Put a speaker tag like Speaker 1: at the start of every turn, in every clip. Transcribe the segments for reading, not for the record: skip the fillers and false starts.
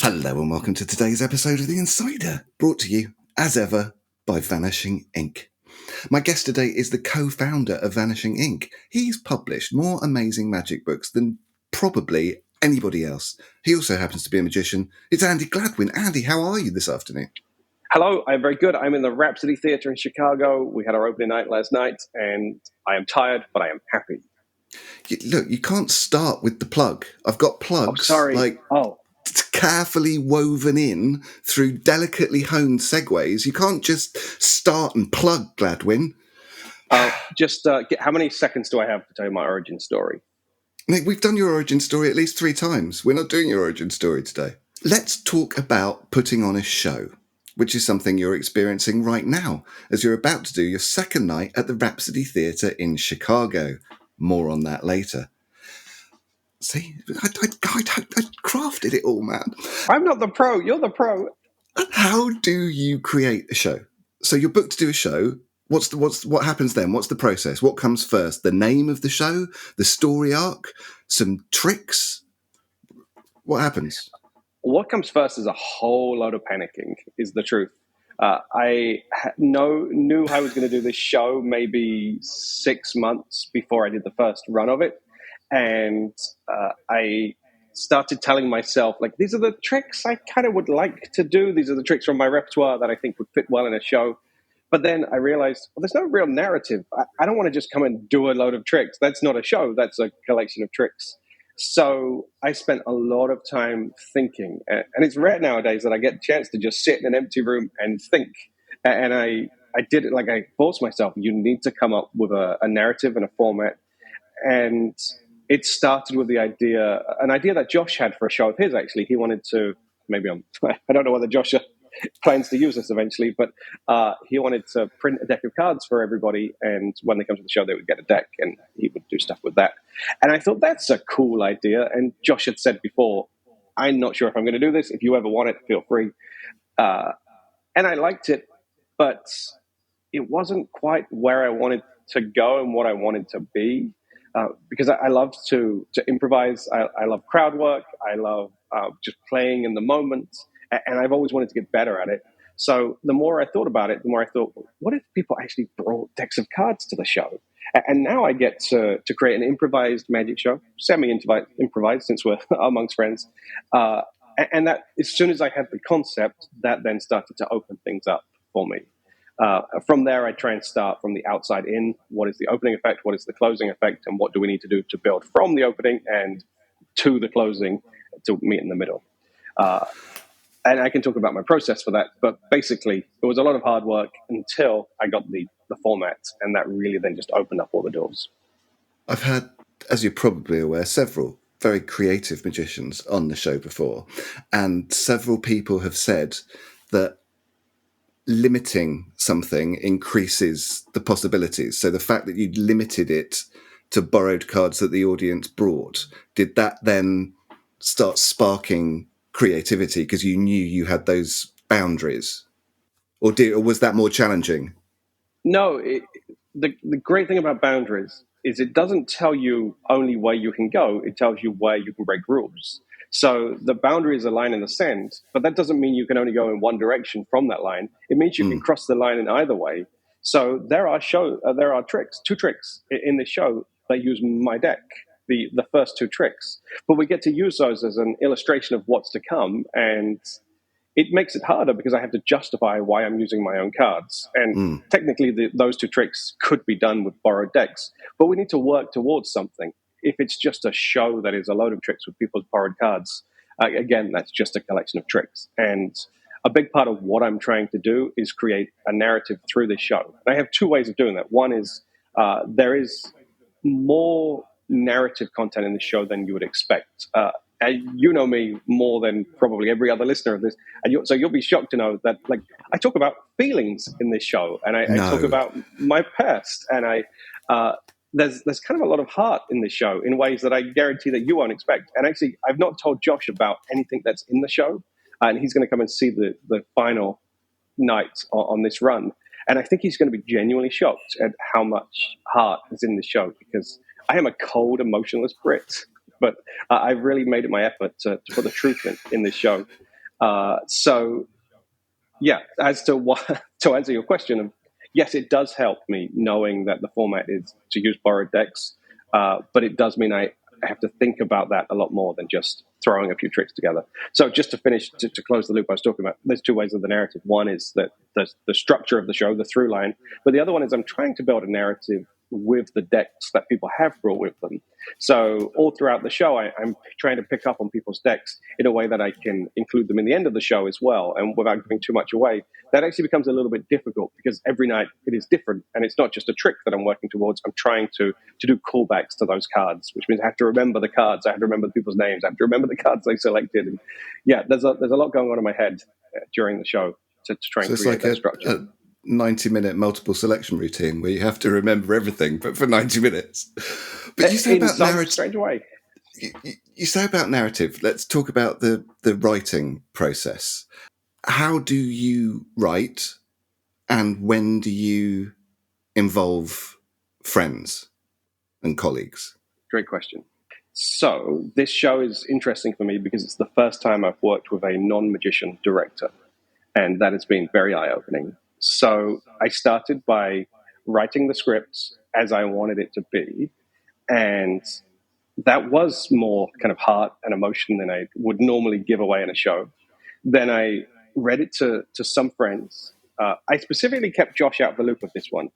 Speaker 1: Hello and welcome to today's episode of The Insider, brought to you, as ever, by Vanishing Inc. My guest today is the co-founder of Vanishing Inc. He's published more amazing magic books than probably anybody else. He also happens to be a magician. It's Andi Gladwin. Andy, how are you this afternoon?
Speaker 2: Hello, I'm very good. I'm in the Rhapsody Theater in Chicago. We had our opening night last night, and I am tired, but I am happy.
Speaker 1: Look, you can't start with the plug. I've got plugs, carefully woven in through delicately honed segues. You can't just start and plug, Gladwin.
Speaker 2: How many seconds do I have to tell you my origin story?
Speaker 1: Nick, we've done your origin story at least 3 times. We're not doing your origin story today. Let's talk about putting on a show, which is something you're experiencing right now, as you're about to do your second night at the Rhapsody Theater in Chicago. More on that later. See, I crafted it all, man.
Speaker 2: I'm not the pro. You're the pro.
Speaker 1: How do you create a show? So you're booked to do a show. What happens then? What's the process? What comes first? The name of the show? The story arc? Some tricks? What happens?
Speaker 2: What comes first is a whole load of panicking, is the truth. I knew I was going to do this show maybe 6 months before I did the first run of it. And I started telling myself, like, these are the tricks I kind of would like to do. These are the tricks from my repertoire that I think would fit well in a show. But then I realized, well, there's no real narrative. I don't want to just come and do a load of tricks. That's not a show. That's a collection of tricks. So I spent a lot of time thinking. And it's rare nowadays that I get a chance to just sit in an empty room and think. And I did it, like, I forced myself. You need to come up with a narrative and a format. And it started with an idea that Josh had for a show of his, actually. He wanted to, I don't know whether Josh plans to use this eventually, but he wanted to print a deck of cards for everybody, and when they come to the show, they would get a deck, and he would do stuff with that. And I thought, that's a cool idea. And Josh had said before, I'm not sure if I'm going to do this. If you ever want it, feel free. And I liked it, but it wasn't quite where I wanted to go and what I wanted to be. Because I love to improvise. I love crowd work. I love just playing in the moment. And I've always wanted to get better at it. So the more I thought about it, the more I thought, what if people actually brought decks of cards to the show? And now I get to create an improvised magic show, semi-improvised since we're amongst friends. And that, as soon as I had the concept, that then started to open things up for me. From there, I try and start from the outside in. What is the opening effect? What is the closing effect? And what do we need to do to build from the opening and to the closing to meet in the middle? And I can talk about my process for that. But basically, it was a lot of hard work until I got the format. And that really then just opened up all the doors.
Speaker 1: I've had, as you're probably aware, several very creative magicians on the show before. And several people have said that limiting something increases the possibilities. So the fact that you limited it to borrowed cards that the audience brought, did that then start sparking creativity because you knew you had those boundaries? Or was that more challenging?
Speaker 2: No, the great thing about boundaries is it doesn't tell you only where you can go. It tells you where you can break rules. So the boundary is a line in the sand, but that doesn't mean you can only go in one direction from that line. It means you can cross the line in either way. So there are two tricks in the show that use my deck, the first 2 tricks. But we get to use those as an illustration of what's to come, and it makes it harder because I have to justify why I'm using my own cards. And technically, those 2 tricks could be done with borrowed decks, but we need to work towards something. If it's just a show that is a load of tricks with people's borrowed cards, again, that's just a collection of tricks. And a big part of what I'm trying to do is create a narrative through this show. And I have 2 ways of doing that. One is there is more narrative content in the show than you would expect. You know me more than probably every other listener of this, and so you'll be shocked to know that, like, I talk about feelings in this show, and I talk about my past, and there's kind of a lot of heart in this show in ways that I guarantee that you won't expect. And actually, I've not told Josh about anything that's in the show, and he's going to come and see the final night on this run, and I think he's going to be genuinely shocked at how much heart is in the show, because I am a cold, emotionless Brit. But I've really made it my effort to put the truth in this show. So yeah, as to what to answer your question, yes, it does help me knowing that the format is to use borrowed decks, but it does mean I have to think about that a lot more than just throwing a few tricks together. So just to finish, to close the loop I was talking about, there's two ways of the narrative. One is that the structure of the show, the through line, but the other one is I'm trying to build a narrative with the decks that people have brought with them. So all throughout the show, I'm trying to pick up on people's decks in a way that I can include them in the end of the show as well, and without giving too much away. That actually becomes a little bit difficult because every night it is different, and it's not just a trick that I'm working towards. I'm trying to do callbacks to those cards, which means I have to remember the cards, I have to remember the people's names, I have to remember the cards they selected. And yeah, there's a lot going on in my head during the show to try and create that structure.
Speaker 1: A 90-minute multiple selection routine where you have to remember everything, but for 90 minutes. But you say about narrative.
Speaker 2: Strange way.
Speaker 1: You say about narrative. Let's talk about the writing process. How do you write, and when do you involve friends and colleagues?
Speaker 2: Great question. So this show is interesting for me because it's the first time I've worked with a non-magician director, and that has been very eye-opening. So I started by writing the scripts as I wanted it to be, and that was more kind of heart and emotion than I would normally give away in a show. Then I read it to some friends. I specifically kept Josh out of the loop of this one,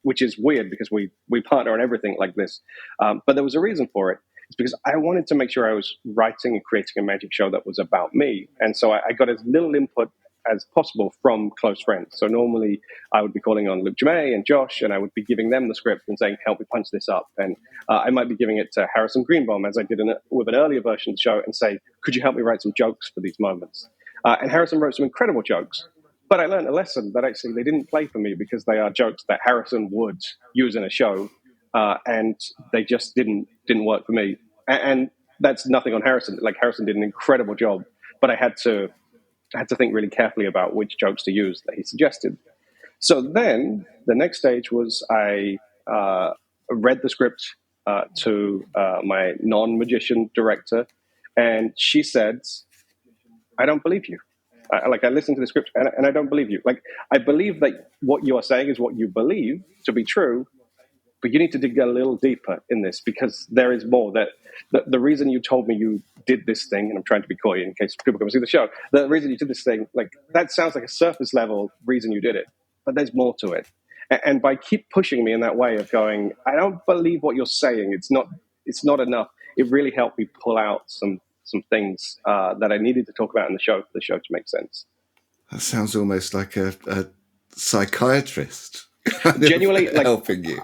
Speaker 2: which is weird because we partner on everything like this. But there was a reason for it. It's because I wanted to make sure I was writing and creating a magic show that was about me. And so I got as little input as possible from close friends. So normally I would be calling on Luke Jamay and Josh, and I would be giving them the script and saying, help me punch this up. And I might be giving it to Harrison Greenbaum, as I did with an earlier version of the show, and say, could you help me write some jokes for these moments? And Harrison wrote some incredible jokes. But I learned a lesson that actually they didn't play for me because they are jokes that Harrison would use in a show, and they just didn't work for me. And that's nothing on Harrison. Like, Harrison did an incredible job, but I had to think really carefully about which jokes to use that he suggested. So then the next stage was I read the script to my non-magician director, and she said, I don't believe you. I listened to the script and I don't believe you. Like, I believe that what you are saying is what you believe to be true, but you need to dig a little deeper in this because there is more. That the reason you told me you did this thing, and I'm trying to be coy in case people come see the show, the reason you did this thing, like, that sounds like a surface level reason you did it, but there's more to it. And by keep pushing me in that way of going, I don't believe what you're saying, it's not enough, it really helped me pull out some things that I needed to talk about in the show for the show to make sense.
Speaker 1: That sounds almost like a psychiatrist
Speaker 2: genuinely like
Speaker 1: helping you.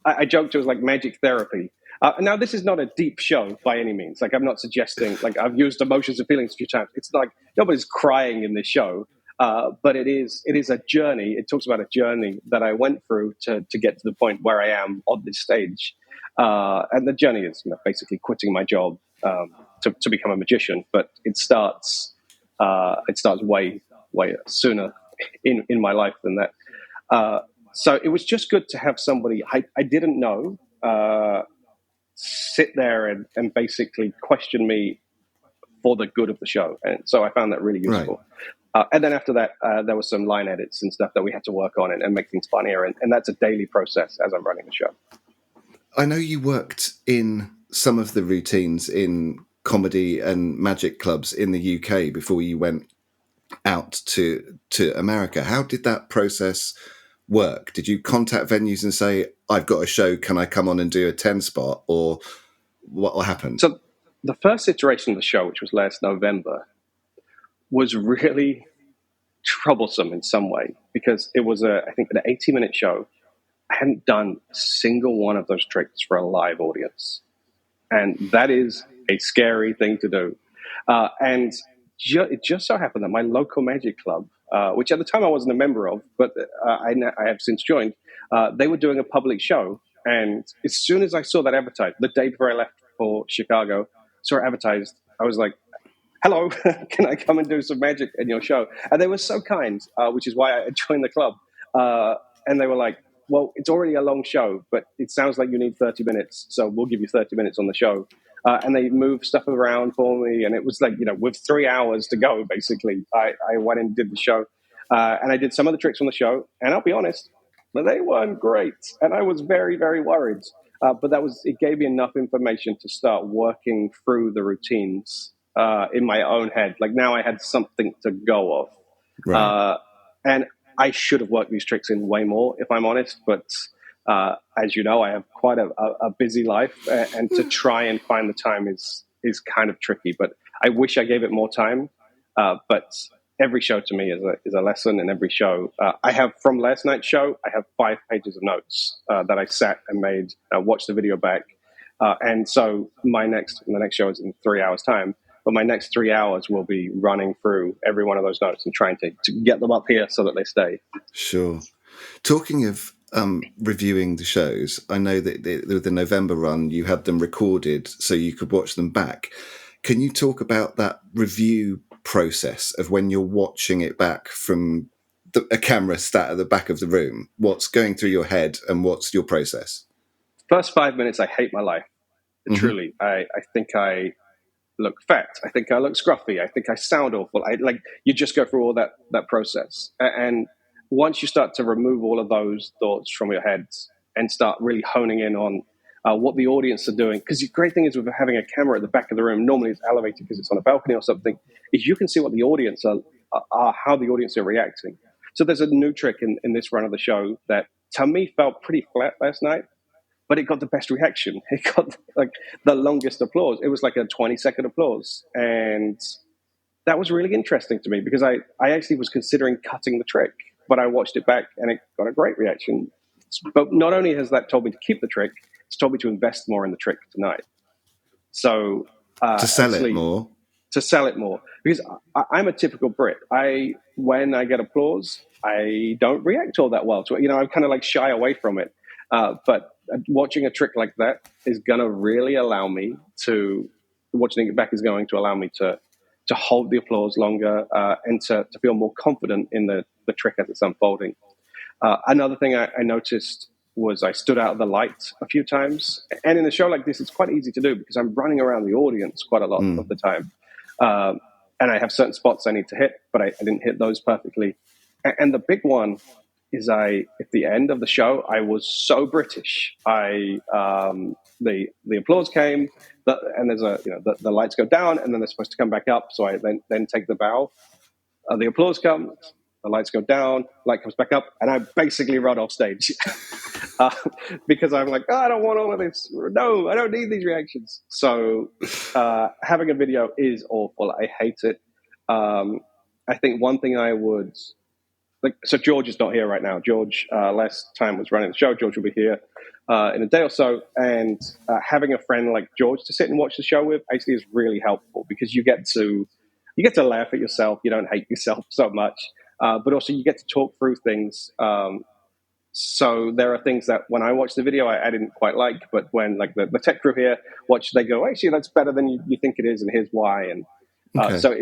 Speaker 2: I joked it was like magic therapy. Now, this is not a deep show by any means. Like, I'm not suggesting, like, I've used emotions and feelings a few times. It's like nobody's crying in this show, but it is a journey. It talks about a journey that I went through to get to the point where I am on this stage. And the journey is, basically quitting my job to become a magician. But it starts way sooner in my life than that. So it was just good to have somebody I didn't know sit there and basically question me for the good of the show. And so I found that really useful. Right. And then after that, there were some line edits and stuff that we had to work on and make things funnier. And that's a daily process as I'm running the show.
Speaker 1: I know you worked in some of the routines in comedy and magic clubs in the UK before you went out to America. How did that process work? Did you contact venues and say, I've got a show, can I come on and do a 10 spot, or what happened?
Speaker 2: So the first iteration of the show, which was last November, was really troublesome in some way because it was I think an 80-minute show. I hadn't done a single one of those tricks for a live audience, and that is a scary thing to do. And it just so happened that my local magic club, which at the time I wasn't a member of, but I have since joined, they were doing a public show. And as soon as I saw that advertised, the day before I left for Chicago, saw it advertised, I was like, hello, can I come and do some magic in your show? And they were so kind, which is why I joined the club. And they were like, well, it's already a long show, but it sounds like you need 30 minutes, so we'll give you 30 minutes on the show. And they moved stuff around for me. And it was like, with 3 hours to go, basically, I went and did the show. And I did some of the tricks on the show. And I'll be honest, but they weren't great. And I was very, very worried. But it gave me enough information to start working through the routines in my own head. Like now I had something to go off.
Speaker 1: Right.
Speaker 2: And I should have worked these tricks in way more, if I'm honest. But as you know, I have quite a busy life, and to try and find the time is kind of tricky. But I wish I gave it more time. But every show to me is a lesson, and every show I have from last night's show, I have 5 pages of notes that I sat and made, watched the video back, and so the next show is in 3 hours time. But my next 3 hours will be running through every one of those notes and trying to get them up here so that they stay.
Speaker 1: Sure. Talking of reviewing the shows, I know that the November run, you had them recorded so you could watch them back. Can you talk about that review process of when you're watching it back from a camera sat at the back of the room? What's going through your head and what's your process?
Speaker 2: First 5 minutes, I hate my life. Mm-hmm. Truly, I think I look fat. I think I look scruffy. I think I sound awful. You just go through all that process. And once you start to remove all of those thoughts from your head and start really honing in on what the audience are doing, because the great thing is with having a camera at the back of the room, normally it's elevated because it's on a balcony or something, is you can see what the audience are how the audience are reacting. So there's a new trick in this run of the show that to me felt pretty flat last night, but it got the best reaction. It got like the longest applause. It was like a 20-second applause. And that was really interesting to me because I actually was considering cutting the trick, but I watched it back and it got a great reaction. But not only has that told me to keep the trick, it's told me to invest more in the trick tonight. So
Speaker 1: to sell it more.
Speaker 2: To sell it more. Because I'm a typical Brit. When I get applause, I don't react all that well to it. I kind of like shy away from it. But watching a trick like that is going to really allow me to, watching it back is going to allow me to hold the applause longer and to feel more confident in the trick as it's unfolding. Another thing I noticed was I stood out of the light a few times. And in a show like this, it's quite easy to do because I'm running around the audience quite a lot of the time. And I have certain spots I need to hit, but I didn't hit those perfectly. And the big one is at the end of the show, I was so British. The applause came, and there's the lights go down, and then they're supposed to come back up. So I then take the bow. The applause comes, the lights go down, light comes back up, and I basically run off stage because I'm like, I don't want all of this. No, I don't need these reactions. So having a video is awful. I hate it. I think one thing I would. So George is not here right now. George, last time was running the show. George will be here in a day or so. And having a friend like George to sit and watch the show with actually is really helpful because you get to laugh at yourself. You don't hate yourself so much, but also you get to talk through things. So there are things that when I watch the video, I didn't quite like, but when like the tech crew here watch, they go, actually, that's better than you think it is, and here's why. And
Speaker 1: okay.
Speaker 2: So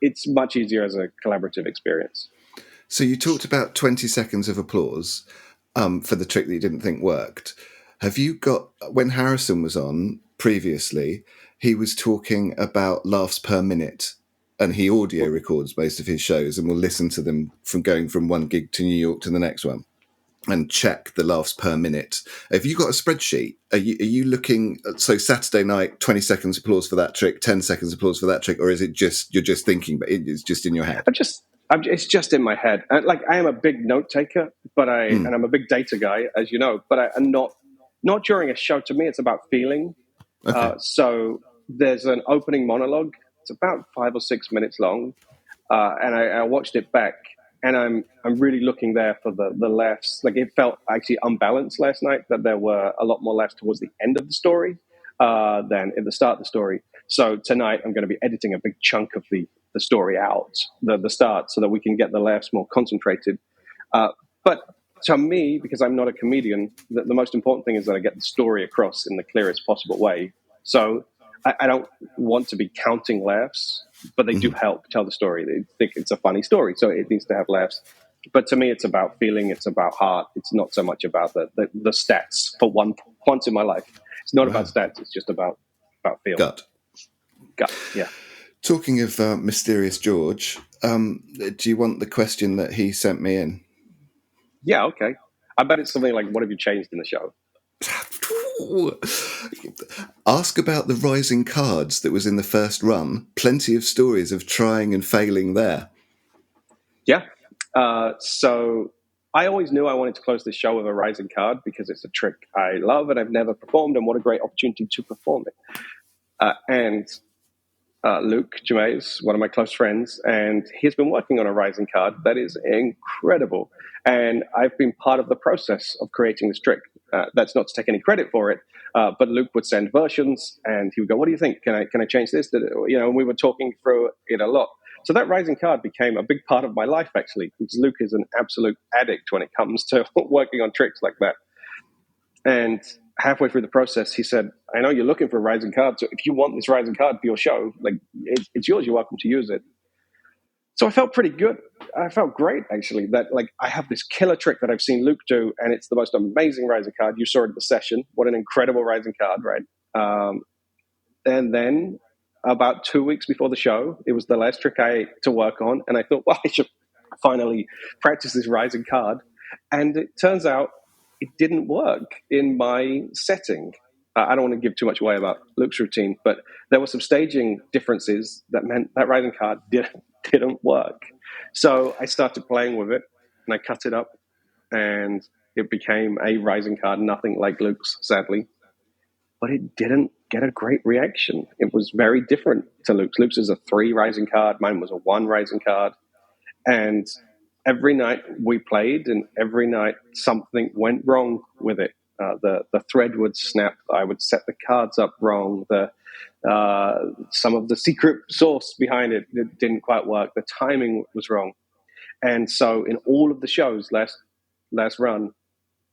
Speaker 2: it's much easier as a collaborative experience.
Speaker 1: So you talked about 20 seconds of applause for the trick that you didn't think worked. Have you got, when Harrison was on previously, he was talking about laughs per minute, and he audio records most of his shows and will listen to them from going from one gig to New York to the next one and check the laughs per minute. Have you got a spreadsheet? Are you looking, so Saturday night, 20 seconds applause for that trick, 10 seconds applause for that trick, or is it just, you're just thinking, but it's just in your head?
Speaker 2: It's just in my head. I am a big note taker, but and I'm a big data guy, as you know. But I'm not during a show. To me, it's about feeling. Okay. So there's an opening monologue. It's about 5 or 6 minutes long, and I watched it back, and I'm really looking there for the laughs. Like it felt actually unbalanced last night. That there were a lot more laughs towards the end of the story than at the start of the story. So tonight I'm going to be editing a big chunk of the story out, the start, so that we can get the laughs more concentrated. But to me, because I'm not a comedian, the most important thing is that I get the story across in the clearest possible way. So I don't want to be counting laughs, but they do help tell the story. They think it's a funny story, so it needs to have laughs. But to me, it's about feeling, it's about heart. It's not so much about the stats for once in my life. It's not about stats, it's just about about feel.
Speaker 1: Gut.
Speaker 2: Yeah.
Speaker 1: Talking of Mysterious George, do you want the question that he sent me in?
Speaker 2: Yeah, okay. I bet it's something like, what have you changed in the show?
Speaker 1: Ask about the rising cards that was in the first run. Plenty of stories of trying and failing there.
Speaker 2: Yeah. So I always knew I wanted to close the show with a rising card because it's a trick I love and I've never performed, and what a great opportunity to perform it. And Luke Germais, one of my close friends, and he's been working on a rising card that is incredible. And I've been part of the process of creating this trick. That's not to take any credit for it, but Luke would send versions, and he would go, "What do you think? Can I change this?" And we were talking through it a lot. So that rising card became a big part of my life, actually, because Luke is an absolute addict when it comes to working on tricks like that. And halfway through the process, he said, "I know you're looking for a rising card, so if you want this rising card for your show, like it's yours. You're welcome to use it." So I felt pretty good. I felt great, actually, that like I have this killer trick that I've seen Luke do, and it's the most amazing rising card. You saw it at the session. What an incredible rising card, right? And then about 2 weeks before the show, it was the last trick to work on, and I thought, well, I should finally practice this rising card. And it turns out it didn't work in my setting. I don't want to give too much away about Luke's routine, but there were some staging differences that meant that rising card didn't work. So I started playing with it, and I cut it up, and it became a rising card, nothing like Luke's, sadly. But it didn't get a great reaction. It was very different to Luke's. Luke's is a 3 rising card. Mine was a 1 rising card. And every night we played, and every night something went wrong with it. The thread would snap. I would set the cards up wrong. Some of the secret sauce behind it didn't quite work. The timing was wrong. And so in all of the shows last run,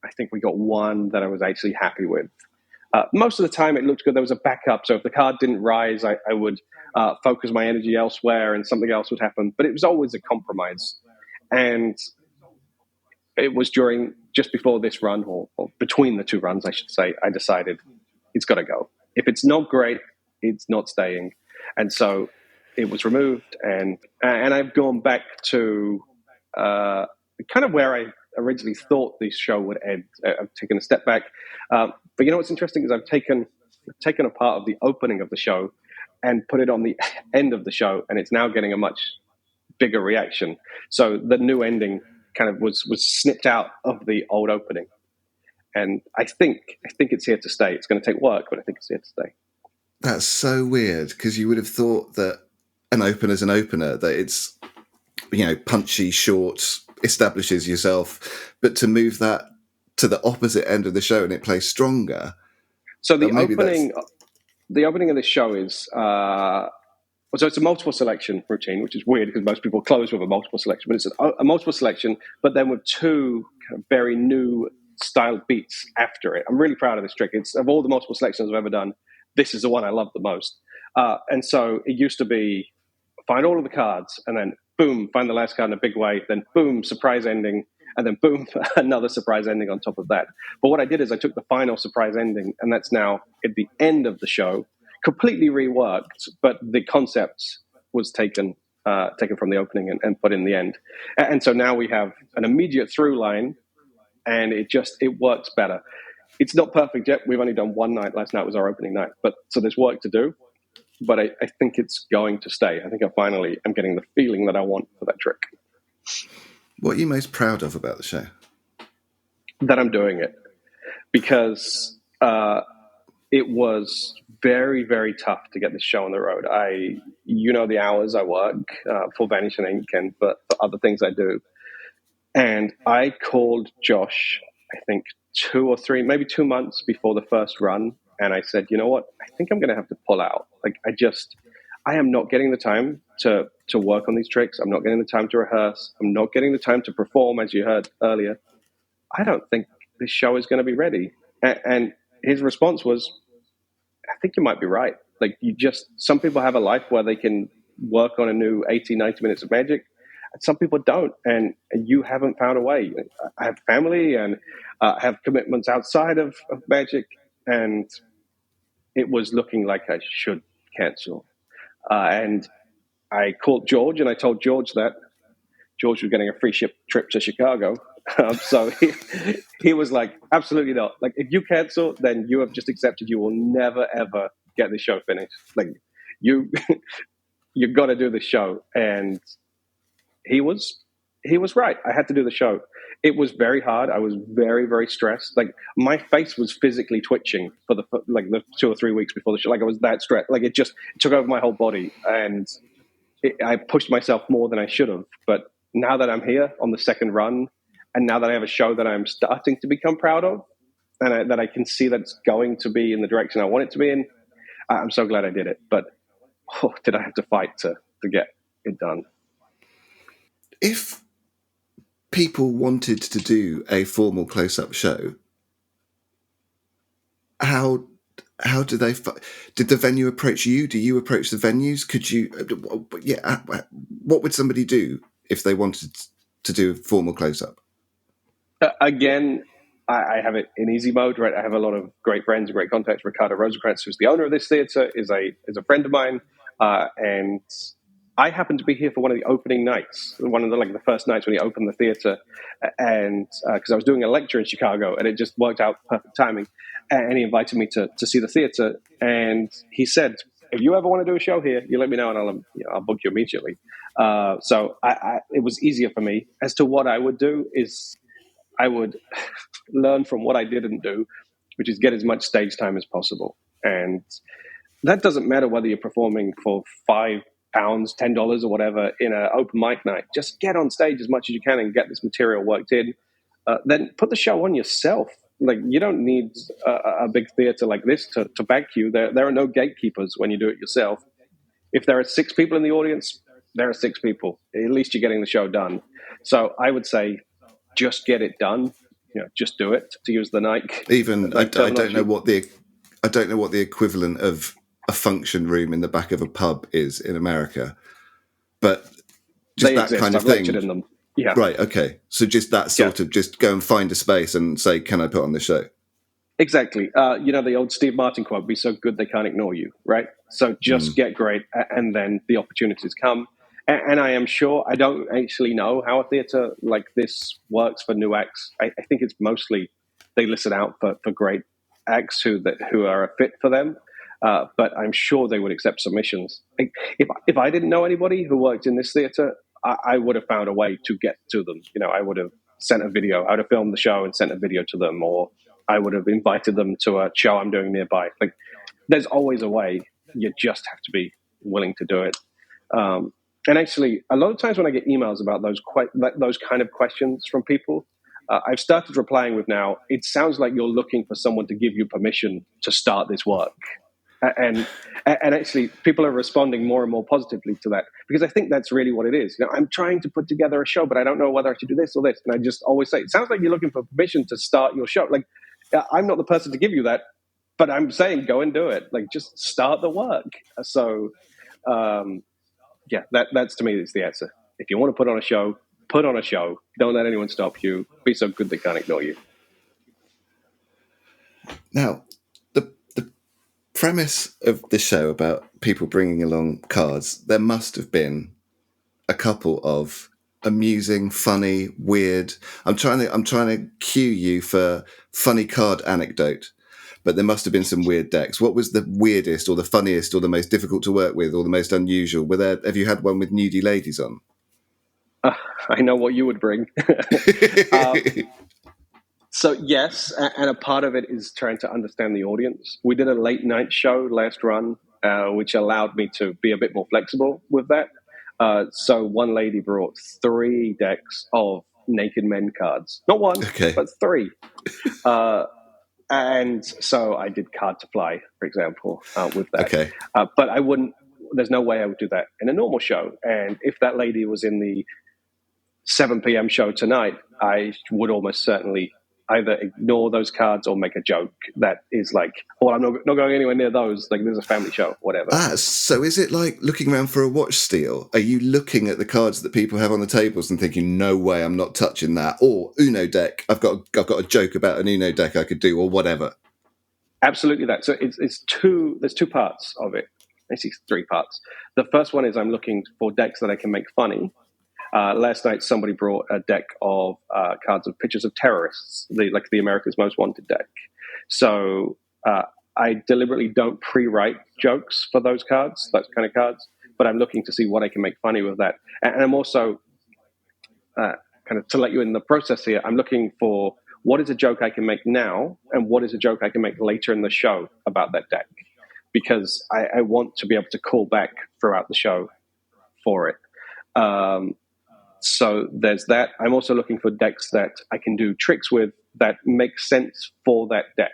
Speaker 2: I think we got one that I was actually happy with. Most of the time it looked good. There was a backup. So if the card didn't rise, I would focus my energy elsewhere and something else would happen. But it was always a compromise. And it was just before this run, or between the 2 runs, I should say, I decided it's got to go. If it's not great, it's not staying. And so it was removed. And I've gone back to kind of where I originally thought this show would end. I've taken a step back. But you know what's interesting is I've taken a part of the opening of the show and put it on the end of the show, and it's now getting a much bigger reaction. So the new ending kind of was snipped out of the old opening. And I think it's here to stay. It's going to take work, but I think it's here to stay.
Speaker 1: That's so weird, because you would have thought that an opener's an opener, that it's, punchy, short, establishes yourself, but to move that to the opposite end of the show and it plays stronger.
Speaker 2: So the opening of this show is so it's a multiple selection routine, which is weird because most people close with a multiple selection, but it's a multiple selection, but then with 2 kind of very new styled beats after it. I'm really proud of this trick. It's, of all the multiple selections I've ever done, this is the one I love the most. And so it used to be find all of the cards, and then boom, find the last card in a big way, then boom, surprise ending, and then boom, another surprise ending on top of that. But what I did is I took the final surprise ending, and that's now at the end of the show, completely reworked, but the concept was taken from the opening and put in the end. And so now we have an immediate through line, and it works better. It's not perfect yet. We've only done one night. Last night was our opening night, but so there's work to do. But I think it's going to stay. I think I finally am getting the feeling that I want for that trick.
Speaker 1: What are you most proud of about the show?
Speaker 2: That I'm doing it, because it was very, very tough to get this show on the road. The hours I work for Vanishing Inc. and for other things I do. And I called Josh, I think 2 or 3, maybe 2 months before the first run. And I said, you know what? I think I'm going to have to pull out. Like, I am not getting the time to work on these tricks. I'm not getting the time to rehearse. I'm not getting the time to perform, as you heard earlier. I don't think this show is going to be ready. And his response was, I think you might be right. Like, some people have a life where they can work on a new 80, 90 minutes of magic. And some people don't. And you haven't found a way. I have family and have commitments outside of magic. And it was looking like I should cancel. And I called George and I told George that George was getting a free trip to Chicago. So he was like, absolutely not. Like, if you cancel, then you have just accepted you will never, ever get the show finished. Like, you got to do the show. And he was right. I had to do the show. It was very hard. I was very, very stressed. Like, my face was physically twitching for the 2 or 3 weeks before the show. Like, I was that stressed. Like, it took over my whole body. And I pushed myself more than I should have. But now that I'm here on the second run, and now that I have a show that I'm starting to become proud of, and that I can see that it's going to be in the direction I want it to be in, I'm so glad I did it. But did I have to fight to get it done?
Speaker 1: If people wanted to do a formal close-up show, how do they? Did the venue approach you? Do you approach the venues? Could you? Yeah. What would somebody do if they wanted to do a formal close-up?
Speaker 2: Again, I have it in easy mode, right? I have a lot of great friends and great contacts. Ricardo Rosencrantz, who's the owner of this theatre, is a friend of mine, and I happened to be here for one of the opening nights, one of the first nights when he opened the theatre, and because I was doing a lecture in Chicago, and it just worked out perfect timing. And he invited me to see the theatre, and he said, "If you ever want to do a show here, you let me know, and I'll book you immediately." So it was easier for me. As to what I would do is, I would learn from what I didn't do, which is get as much stage time as possible. And that doesn't matter whether you're performing for £5, $10 or whatever in an open mic night. Just get on stage as much as you can and get this material worked in. Then put the show on yourself. Like, you don't need a big theater like this to back you. There are no gatekeepers when you do it yourself. If there are 6 people in the audience, there are 6 people. At least you're getting the show done. So I would say, just get it done. Just do it, to use the Nike.
Speaker 1: Even I don't know what the equivalent of a function room in the back of a pub is in America, but just
Speaker 2: they
Speaker 1: that
Speaker 2: exist.
Speaker 1: kind of
Speaker 2: I've
Speaker 1: thing.
Speaker 2: lectured in them. Yeah.
Speaker 1: Right. Okay. So just that sort of, just go and find a space and say, "Can I put on the show?"
Speaker 2: Exactly. The old Steve Martin quote: "Be so good they can't ignore you." Right. So just get great, and then the opportunities come. And I am sure, I don't actually know how a theatre like this works for new acts. I think it's mostly they listen out for great acts who are a fit for them. But I'm sure they would accept submissions. If I didn't know anybody who worked in this theatre, I would have found a way to get to them. I would have sent a video. I would have filmed the show and sent a video to them, or I would have invited them to a show I'm doing nearby. Like, there's always a way. You just have to be willing to do it. And actually, a lot of times when I get emails about those kind of questions from people, I've started replying with now, "It sounds like you're looking for someone to give you permission to start this work." And actually, people are responding more and more positively to that, because I think that's really what it is. I'm trying to put together a show, but I don't know whether I should do this or this. And I just always say, it sounds like you're looking for permission to start your show. Like, I'm not the person to give you that, but I'm saying go and do it. Like, just start the work. So, yeah, that's to me, is the answer. If you want to put on a show, put on a show. Don't let anyone stop you. Be so good they can't ignore you.
Speaker 1: Now, the premise of the show about people bringing along cards, there must have been a couple of amusing, funny, weird. I'm trying to cue you for funny card anecdote, but there must have been some weird decks. What was the weirdest, or the funniest, or the most difficult to work with, or the most unusual? Have you had one with nudie ladies on?
Speaker 2: I know what you would bring. So yes, and a part of it is trying to understand the audience. We did a late night show last run, which allowed me to be a bit more flexible with that. So one lady brought 3 decks of naked men cards. Not one, but 3. And so I did Card to Fly, for example, with that.
Speaker 1: Okay.
Speaker 2: But I wouldn't, there's no way I would do that in a normal show. And if that lady was in the 7 p.m. show tonight, I would almost certainly either ignore those cards or make a joke that is like, "Oh, I'm not going anywhere near those. Like, there's a family show, whatever."
Speaker 1: So is it like looking around for a watch steal? Are you looking at the cards that people have on the tables and thinking, "No way, I'm not touching that"? Or Uno deck, I've got a joke about an Uno deck I could do, or whatever.
Speaker 2: Absolutely that. So it's two. There's two parts of it. Actually, three parts. The first one is I'm looking for decks that I can make funny. Last night, somebody brought a deck of cards of pictures of terrorists, like the America's Most Wanted deck. So I deliberately don't pre-write jokes for those kind of cards, but I'm looking to see what I can make funny with that. And I'm also kind of to let you in the process here. I'm looking for what is a joke I can make now, and what is a joke I can make later in the show about that deck, because I want to be able to call back throughout the show for it. So there's that. I'm also looking for decks that I can do tricks with that make sense for that deck.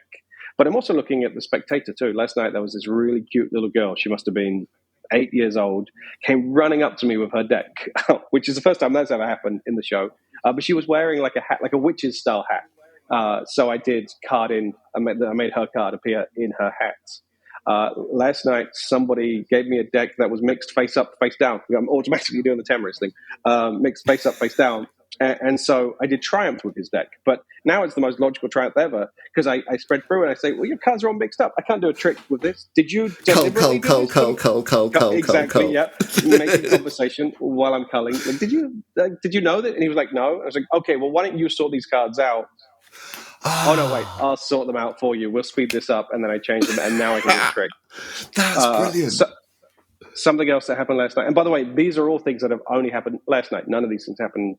Speaker 2: But I'm also looking at the spectator too. Last night there was this really cute little girl. She must have been 8 years old, came running up to me with her deck, which is the first time that's ever happened in the show. But she was wearing like a hat, like a witch's style hat. So I did card in. I made her card appear in her hat. Last night, somebody gave me a deck that was mixed face up, face down. I'm automatically doing the Tamarisk thing. Mixed face up, face down. And so I did Triumph with his deck. But now it's the most logical Triumph ever, because I spread through and I say, well, your cards are all mixed up. I can't do a trick with this. Did you deliberately do this? Exactly, yeah. Making conversation while I'm culling. Like, did you know that? And he was like, no. I was like, okay, well, why don't you sort these cards out? Oh, no, wait, I'll sort them out for you. We'll speed this up. And then I change them, and now I can do a trick.
Speaker 1: That's brilliant.
Speaker 2: Something else that happened last night. And by the way, these are all things that have only happened last night. None of these things happened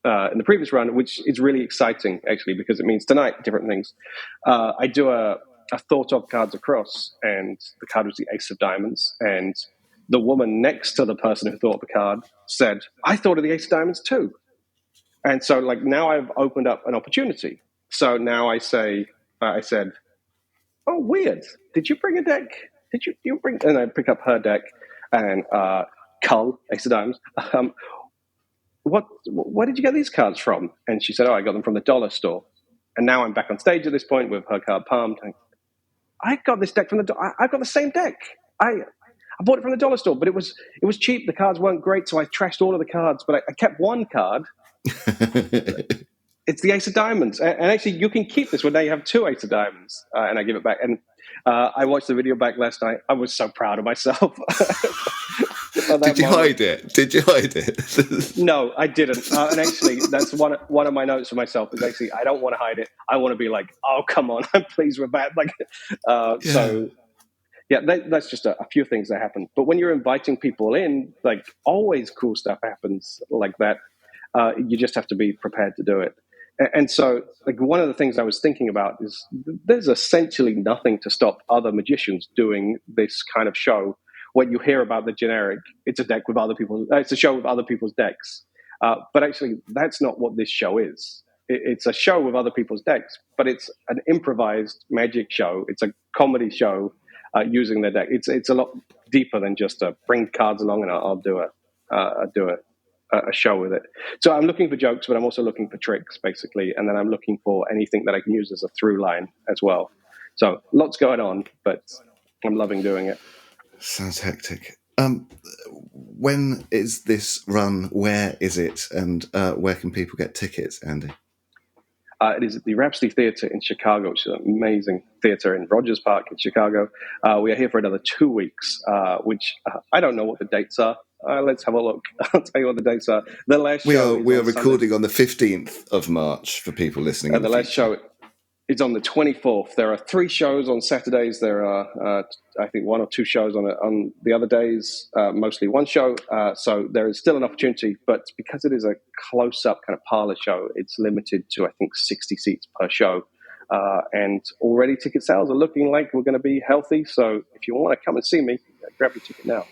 Speaker 2: in the previous run, which is really exciting, actually, because it means tonight, different things. I do a thought of cards across, and the card was the Ace of Diamonds. And the woman next to the person who thought of the card said, I thought of the Ace of Diamonds too. And so, like, now I've opened up an opportunity. So now I said, oh, weird. Did you bring a deck? Did you bring? And I pick up her deck and Cull, Ace of Diamonds. Where did you get these cards from? And she said, oh, I got them from the dollar store. And now I'm back on stage at this point with her card palmed. I got this deck from I've got the same deck. I bought it from the dollar store, but it was cheap. The cards weren't great, so I trashed all of the cards. But I kept one card. It's the Ace of Diamonds. And actually, you can keep this when now you have two Ace of Diamonds. And I give it back. And I watched the video back last night. I was so proud of myself.
Speaker 1: Did you hide it?
Speaker 2: No, I didn't. And actually, that's one of my notes for myself is actually, I don't want to hide it. I want to be like, oh, come on, I'm pleased with that. Like, So, yeah, that's just a few things that happen. But when you're inviting people in, like, always cool stuff happens like that. You just have to be prepared to do it. And so, like, one of the things I was thinking about is there's essentially nothing to stop other magicians doing this kind of show. When you hear about the generic, it's a deck with other people. It's a show with other people's decks. But actually, that's not what this show is. It's a show with other people's decks, but it's an improvised magic show. It's a comedy show using their deck. It's a lot deeper than just bring cards along and I'll do a show with it. So I'm looking for jokes, but I'm also looking for tricks, basically. And then I'm looking for anything that I can use as a through line as well. So lots going on, but I'm loving doing it.
Speaker 1: Sounds hectic. When is this run? Where is it? And where can people get tickets, Andy?
Speaker 2: It is at the Rhapsody Theater in Chicago, which is an amazing theater in Rogers Park in Chicago. We are here for another 2 weeks, which I don't know what the dates are. Let's have a look. I'll tell you what the dates are. The last show
Speaker 1: we are recording on the 15th of March for people listening.
Speaker 2: The last show is on the 24th. There are 3 shows on Saturdays. There are, I think, 1 or 2 shows on the other days, mostly 1 show. So there is still an opportunity, but because it is a close-up kind of parlor show, it's limited to, I think, 60 seats per show. And already ticket sales are looking like we're going to be healthy. So if you want to come and see me, grab your ticket now.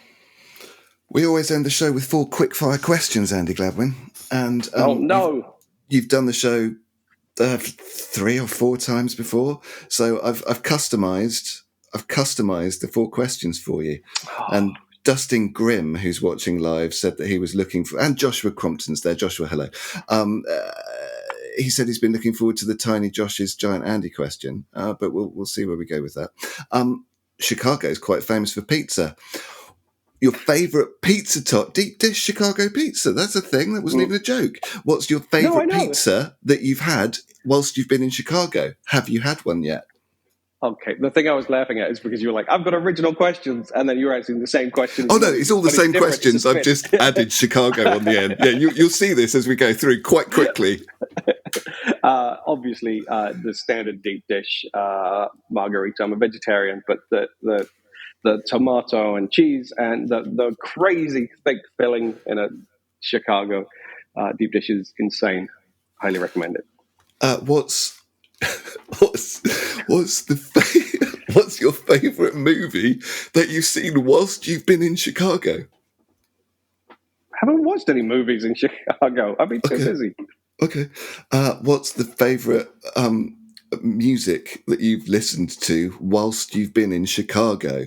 Speaker 1: We always end the show with 4 quick-fire questions, Andi Gladwin. And
Speaker 2: oh no,
Speaker 1: you've done the show 3 or 4 times before, so I've customized the 4 questions for you. And Dustin Grimm, who's watching live, said that he was looking for, and Joshua Crompton's there. Joshua, hello. He said he's been looking forward to the Tiny Josh's Giant Andy question, but we'll see where we go with that. Chicago is quite famous for pizza. Your favourite pizza top, deep dish Chicago pizza. That's a thing. That wasn't even a joke. What's your favourite pizza that you've had whilst you've been in Chicago? Have you had one yet?
Speaker 2: Okay, the thing I was laughing at is because you were like, "I've got original questions," and then you were asking the same question.
Speaker 1: Oh no, it's all the same questions. I've just added Chicago on the end. Yeah, you'll see this as we go through quite quickly.
Speaker 2: Obviously, the standard deep dish margarita. I'm a vegetarian, but the tomato and cheese and the crazy thick filling in a Chicago deep dish is insane. Highly recommend it.
Speaker 1: What's what's your favourite movie that you've seen whilst you've been in Chicago?
Speaker 2: Haven't watched any movies in Chicago. I've been too busy.
Speaker 1: Okay. What's the favourite music that you've listened to whilst you've been in Chicago?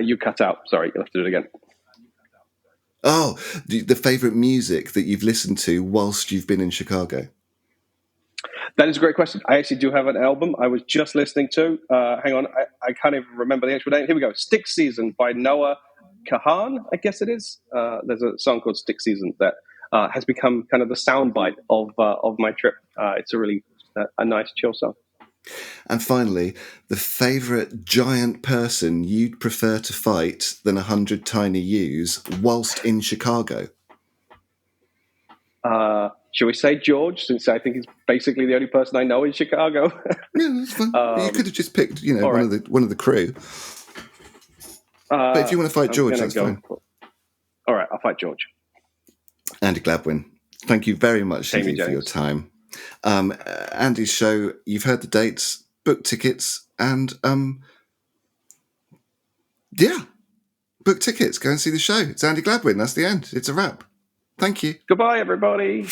Speaker 2: You cut out. Sorry, you'll have to do it again.
Speaker 1: Oh, the favourite music that you've listened to whilst you've been in Chicago?
Speaker 2: That is a great question. I actually do have an album I was just listening to. Hang on, I can't even remember the actual name. Here we go. Stick Season by Noah Kahan, I guess it is. There's a song called Stick Season that has become kind of the soundbite of my trip. It's a really a nice chill song.
Speaker 1: And finally, the favourite giant person you'd prefer to fight than 100 tiny yous whilst in Chicago?
Speaker 2: Shall we say George, since I think he's basically the only person I know in Chicago?
Speaker 1: Yeah, that's fine. You could have just picked, one
Speaker 2: right.
Speaker 1: one of the crew. But if you want to fight George, that's fine.
Speaker 2: All right, I'll fight George.
Speaker 1: Andi Gladwin, thank you very much for your time. Andy's show, you've heard the dates, book tickets, and book tickets. Go and see the show. It's Andi Gladwin. That's the end. It's a wrap. Thank you.
Speaker 2: Goodbye, everybody.